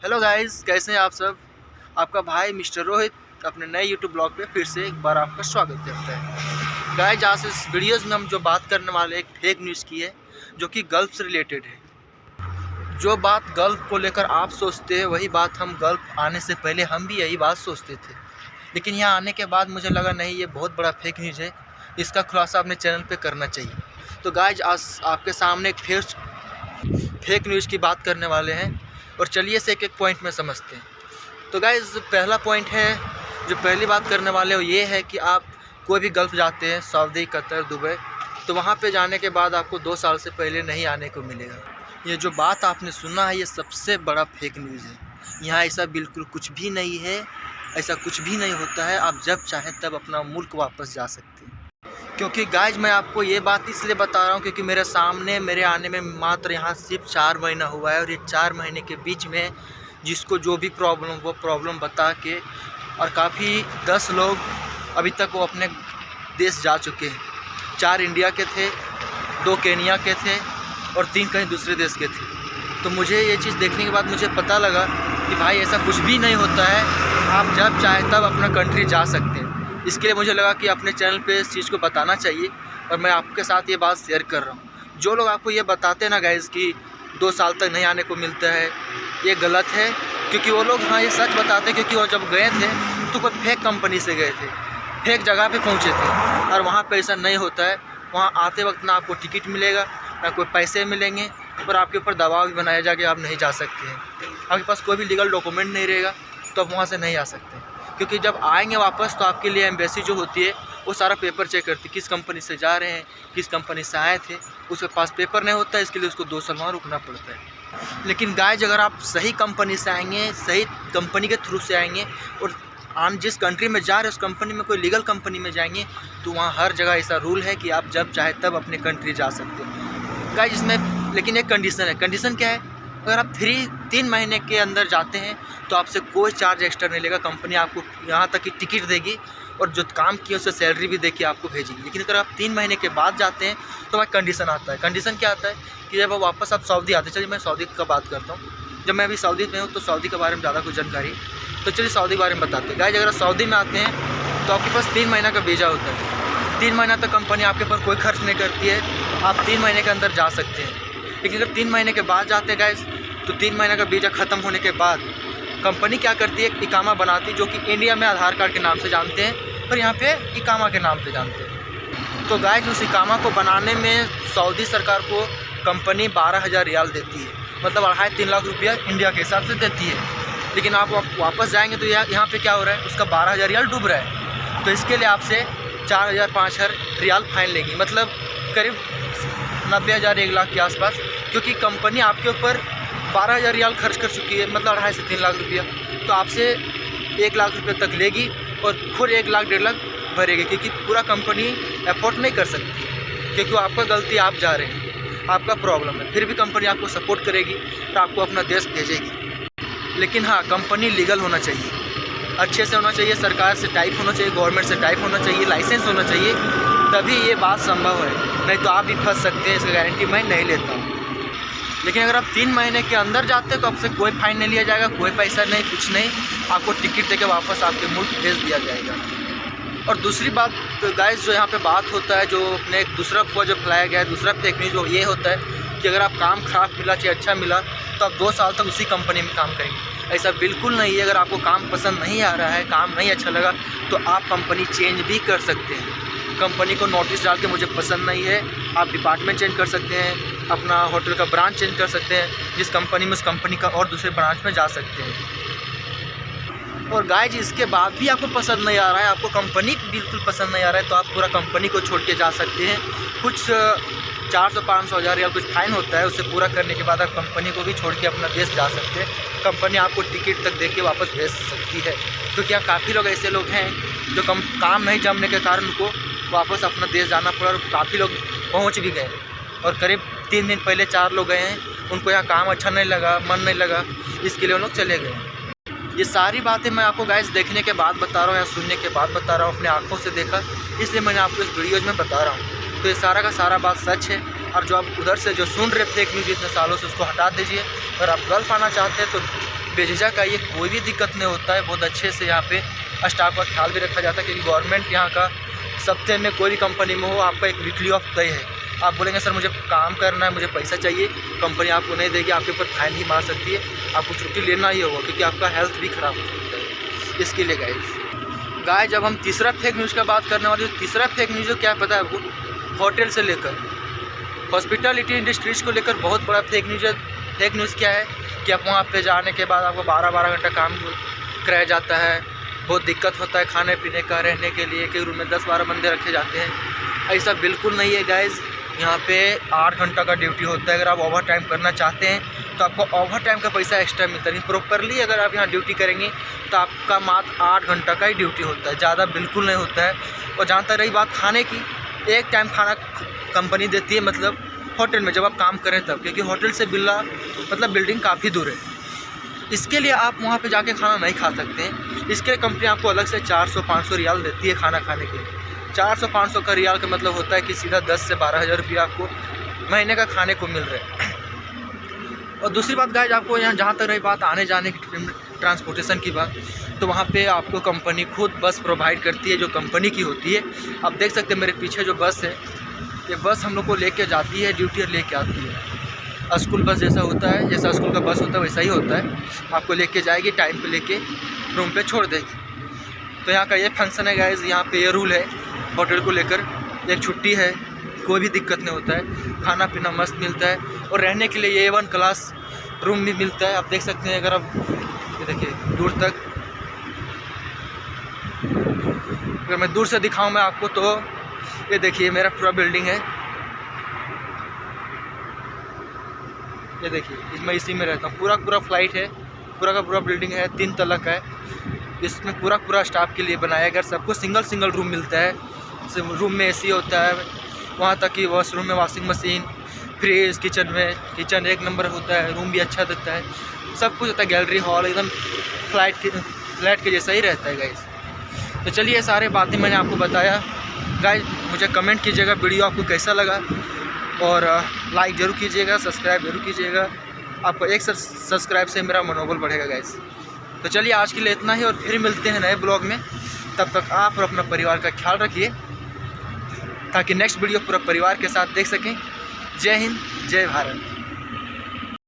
Hello guys, कैसे हैं आप सब। आपका भाई मिस्टर रोहित अपने नए यूट्यूब ब्लॉग पे फिर से एक बार आपका स्वागत करता है। गाइस, आज इस वीडियोज़ में हम जो बात करने वाले एक फेक न्यूज़ की है जो कि गल्फ से रिलेटेड है। जो बात गल्फ को लेकर आप सोचते हैं वही बात हम गल्फ आने से पहले हम भी यही बात सोचते थे, लेकिन यहाँ आने के बाद मुझे लगा नहीं, ये बहुत बड़ा फेक न्यूज़ है, इसका खुलासा अपने चैनल पर करना चाहिए। तो गाइस, आज आपके सामने एक फेक न्यूज़ की बात करने वाले हैं और चलिए इसे एक एक पॉइंट में समझते हैं। तो गाइस, पहला पॉइंट है जो पहली बात करने वाले हो ये है कि आप कोई भी गल्फ़ जाते हैं, सऊदी, कतर, दुबई, तो वहाँ पे जाने के बाद आपको 2 साल से पहले नहीं आने को मिलेगा। ये जो बात आपने सुना है ये सबसे बड़ा फेक न्यूज़ है। यहाँ ऐसा बिल्कुल कुछ भी नहीं है, ऐसा कुछ भी नहीं होता है। आप जब चाहें तब अपना मुल्क वापस जा सकते हैं। क्योंकि गाइज, मैं आपको ये बात इसलिए बता रहा हूँ क्योंकि मेरे आने में मात्र यहाँ सिर्फ 4 महीना हुआ है और ये 4 महीने के बीच में जिसको जो भी प्रॉब्लम वो प्रॉब्लम बता के और काफ़ी 10 लोग अभी तक वो अपने देश जा चुके हैं। 4 इंडिया के थे, 2 केनिया के थे और 3 कहीं दूसरे देश के थे। तो मुझे ये चीज़ देखने के बाद मुझे पता लगा कि भाई ऐसा कुछ भी नहीं होता है, आप जब चाहे तब अपना कंट्री जा सकते हैं। इसके लिए मुझे लगा कि अपने चैनल पे इस चीज़ को बताना चाहिए और मैं आपके साथ ये बात शेयर कर रहा हूँ। जो लोग आपको ये बताते हैं ना गाइज़ कि 2 साल तक नहीं आने को मिलता है, ये गलत है। क्योंकि वो लोग हाँ ये सच बताते हैं, क्योंकि वो जब गए थे तो कोई फेक कंपनी से गए थे, फेक जगह पे पहुँचे थे और वहाँ पे ऐसा नहीं होता है। वहाँ आते वक्त ना आपको टिकट मिलेगा, ना कोई पैसे मिलेंगे और आपके ऊपर दबाव भी बनाया जाए कि आप नहीं जा सकते हैं। आपके पास कोई भी लीगल डॉक्यूमेंट नहीं रहेगा तो आप वहाँ से नहीं आ सकते। क्योंकि जब आएंगे वापस तो आपके लिए एम्बेसी जो होती है वो सारा पेपर चेक करती है, किस कंपनी से जा रहे हैं, किस कंपनी से आए थे। उसके पास पेपर नहीं होता है, इसके लिए उसको 2 साल वहाँ रुकना पड़ता है। लेकिन गाइज, अगर आप सही कंपनी से आएंगे, सही कंपनी के थ्रू से आएंगे और जिस कंट्री में जा रहे हैं उस कंपनी में कोई लीगल कंपनी में जाएंगे तो वहाँ हर जगह ऐसा रूल है कि आप जब चाहे तब अपने कंट्री जा सकते हो गाइज। इसमें लेकिन एक कंडीशन है। कंडीशन क्या है? अगर आप 3 महीने के अंदर जाते हैं तो आपसे कोई चार्ज एक्स्ट्रा नहीं लेगा। कंपनी आपको यहाँ तक की टिकट देगी और जो काम किया उससे सैलरी भी देके आपको भेजेगी। लेकिन अगर आप 3 महीने के बाद जाते हैं तो वहाँ कंडीशन आता है। कंडीशन क्या आता है कि जब वापस आप सऊदी आते हैं, चलिए मैं सऊदी का बात करता हूँ। जब मैं अभी सऊदी में हूँ तो सऊदी के बारे में ज़्यादा कुछ जानकारी, तो चलिए सऊदी के बारे में बताते हैं। गाइस, अगर सऊदी में आते हैं तो आपके पास 3 महीना का वीज़ा होता है। 3 महीना तक कंपनी आपके ऊपर कोई खर्च नहीं करती है, आप 3 महीने के अंदर जा सकते हैं। लेकिन अगर 3 महीने के बाद जाते हैं गाइस तो 3 महीने का वीज़ा ख़त्म होने के बाद कंपनी क्या करती है, इकामा बनाती है, जो कि इंडिया में आधार कार्ड के नाम से जानते हैं और यहाँ पे इकामा के नाम पे जानते हैं। तो गाइस, उस इकामा को बनाने में सऊदी सरकार को कंपनी 12,000 रियाल देती है, मतलब 2.5-3 लाख रुपया इंडिया के हिसाब से देती है। लेकिन आप वापस जाएंगे तो यहाँ पे क्या हो रहा है, उसका 12,000 रियाल डूब रहा है। तो इसके लिए आपसे 4,000-5,000 रियाल फाइन लेगी, मतलब करीब 90,000 1 लाख के आसपास। क्योंकि कंपनी आपके ऊपर 12,000 रियाल खर्च कर चुकी है, मतलब 2.5 से 3 लाख रुपया। तो आपसे 1 लाख रुपये तक लेगी और खुद 1 लाख 1.5 लाख भरेगी, क्योंकि पूरा कंपनी अफोर्ड नहीं कर सकती, क्योंकि आपका गलती, आप जा रहे हैं, आपका प्रॉब्लम है। फिर भी कंपनी आपको सपोर्ट करेगी तो आपको अपना देश भेजेगी। लेकिन हाँ, कंपनी लीगल होना चाहिए, अच्छे से होना चाहिए, सरकार से टाइप होना चाहिए, गवर्नमेंट से टाइप होना चाहिए, लाइसेंस होना चाहिए, तभी ये बात संभव है। नहीं तो आप भी फंस सकते हैं, इसका गारंटी मैं नहीं लेता हूँ। लेकिन अगर आप 3 महीने के अंदर जाते हैं तो आपसे कोई फाइन नहीं लिया जाएगा, कोई पैसा नहीं, कुछ नहीं, आपको टिकट देके वापस आपके मुल्क भेज दिया जाएगा। और दूसरी बात गाइस, जो यहाँ पे बात होता है, जो अपने एक दूसरा अफवाह जो फैलाया गया है, दूसरा फेक न्यूज़, वो ये होता है कि अगर आप काम ख़राब मिला चाहे अच्छा मिला तो आप 2 साल तक उसी कंपनी में काम करेंगे। ऐसा बिल्कुल नहीं है। अगर आपको काम पसंद नहीं आ रहा है, काम नहीं अच्छा लगा, तो आप कंपनी चेंज भी कर सकते हैं। कंपनी को नोटिस डाल के मुझे पसंद नहीं है, आप डिपार्टमेंट चेंज कर सकते हैं, अपना होटल का ब्रांच चेंज कर सकते हैं, जिस कंपनी में उस कंपनी का और दूसरे ब्रांच में जा सकते हैं। और गाइस, इसके बाद भी आपको पसंद नहीं आ रहा है, आपको कंपनी बिल्कुल पसंद नहीं आ रहा है, तो आप पूरा कंपनी को छोड़ के जा सकते हैं। कुछ 400-500 हज़ार या कुछ फाइन होता है, उसे पूरा करने के बाद आप कंपनी को भी छोड़ के अपना देश जा सकते हैं। कंपनी आपको टिकट तक दे के वापस भेज सकती है। क्योंकि यहाँ काफ़ी लोग ऐसे लोग हैं जो काम नहीं जमने के कारण उनको वापस अपना देश जाना पड़ा और काफ़ी लोग पहुँच भी गए। और करीब 3 दिन पहले 4 लोग गए हैं, उनको यहाँ काम अच्छा नहीं लगा, मन नहीं लगा, इसके लिए उन लोग चले गए। ये सारी बातें मैं आपको गाइस देखने के बाद बता रहा हूँ या सुनने के बाद बता रहा हूँ, अपने आँखों से देखा, इसलिए मैंने आपको इस वीडियोज़ में बता रहा हूँ। तो ये सारा का सारा बात सच है। और जो आप उधर से जो सुन रहे फेक न्यूज़ इतने सालों से, उसको हटा दीजिए। अगर आप गल्फ आना चाहते हैं तो बेझिझक आइए, कोई भी दिक्कत नहीं होता है। बहुत अच्छे से यहाँ पे स्टाफ का ख्याल भी रखा जाता है, क्योंकि गवर्नमेंट यहाँ का सप्ताह में कोई भी कंपनी में हो आपका एक वीकली ऑफ तय है। आप बोलेंगे सर मुझे काम करना है, मुझे पैसा चाहिए, कंपनी आपको नहीं देगी, आपके ऊपर फाइन भी मार सकती है, आपको छुट्टी लेना ही होगा, क्योंकि आपका हेल्थ भी ख़राब हो सकता है। इसके लिए गाइस जब हम तीसरा फेक न्यूज़ का बात करने वाले, तो तीसरा फेक न्यूज़ क्या पता है आपको, होटल से लेकर हॉस्पिटलिटी इंडस्ट्रीज़ को लेकर बहुत बड़ा फेक न्यूज़ है। फेक न्यूज़ क्या है कि आप वहाँ पे जाने के बाद आपको 12-12 घंटा काम कराया जाता है, बहुत दिक्कत होता है खाने पीने का, रहने के लिए, कई रूम में 10-12 बंदे रखे जाते हैं। ऐसा बिल्कुल नहीं है गाइज़, यहाँ पे 8 घंटा का ड्यूटी होता है। अगर आप ओवर टाइम करना चाहते हैं तो आपको ओवर टाइम का पैसा एक्स्ट्रा मिलता है। प्रॉपरली अगर आप यहाँ ड्यूटी करेंगे तो आपका मात्र 8 घंटा का ही ड्यूटी होता है, ज़्यादा बिल्कुल नहीं होता है। और जहाँ तक रही बात खाने की, एक टाइम खाना कंपनी देती है, मतलब होटल में जब आप काम करें तब, क्योंकि होटल से बिल्डिंग काफ़ी दूर है। इसके लिए आप वहाँ पे जाके खाना नहीं खा सकते हैं। इसके लिए कंपनी आपको अलग से 400-500 रियाल देती है खाना खाने के लिए। 400-500 का रियाल का मतलब होता है कि सीधा 10 से 12 हज़ार रुपया आपको महीने का खाने को मिल रहा है। और दूसरी बात गाइस, आपको यहाँ जहाँ तक रही बात आने जाने की, ट्रांसपोर्टेशन की बात, तो वहाँ पे आपको कंपनी खुद बस प्रोवाइड करती है, जो कंपनी की होती है। आप देख सकते हैं मेरे पीछे जो बस है, ये बस हम लोग को लेके जाती है ड्यूटी और लेके आती है। स्कूल बस जैसा होता है, जैसा स्कूल का बस होता है वैसा ही होता है, आपको लेके जाएगी, टाइम पे लेके रूम पे छोड़ देगी। तो यहाँ का ये फंक्शन है गाइस, यहाँ पे ये रूल है होटल को लेकर, एक छुट्टी है, कोई भी दिक्कत नहीं होता है, खाना पीना मस्त मिलता है, और रहने के लिए A1 क्लास रूम भी मिलता है। आप देख सकते हैं, अगर आप ये देखिए दूर तक, अगर मैं दूर से दिखाऊँ मैं आपको, तो ये देखिए मेरा पूरा बिल्डिंग है, ये देखिए मैं इसी में रहता हूँ। पूरा फ्लाइट है, पूरा का पूरा बिल्डिंग है, 3 तलक है। इसमें पूरा स्टाफ के लिए बनाया गया, सबको सिंगल रूम मिलता है। रूम में AC होता है, वहाँ तक कि वॉशरूम में washing machine, fridge, kitchen 1 number होता है, रूम भी अच्छा देता है, सब कुछ होता है, गैलरी हॉल एकदम फ्लैट के जैसा ही रहता है गाइस। तो चलिए ये सारे बातें मैंने आपको बताया गाइस। मुझे कमेंट कीजिएगा वीडियो आपको कैसा लगा, और लाइक ज़रूर कीजिएगा, सब्सक्राइब जरूर कीजिएगा। आपको एक सब्सक्राइब से मेरा मनोबल बढ़ेगा गाइस। तो चलिए आज के लिए इतना ही, और फिर मिलते हैं नए ब्लॉग में। तब तक आप और अपना परिवार का ख्याल रखिए, ताकि नेक्स्ट वीडियो पूरा परिवार के साथ देख सकें। जय हिंद, जय भारत।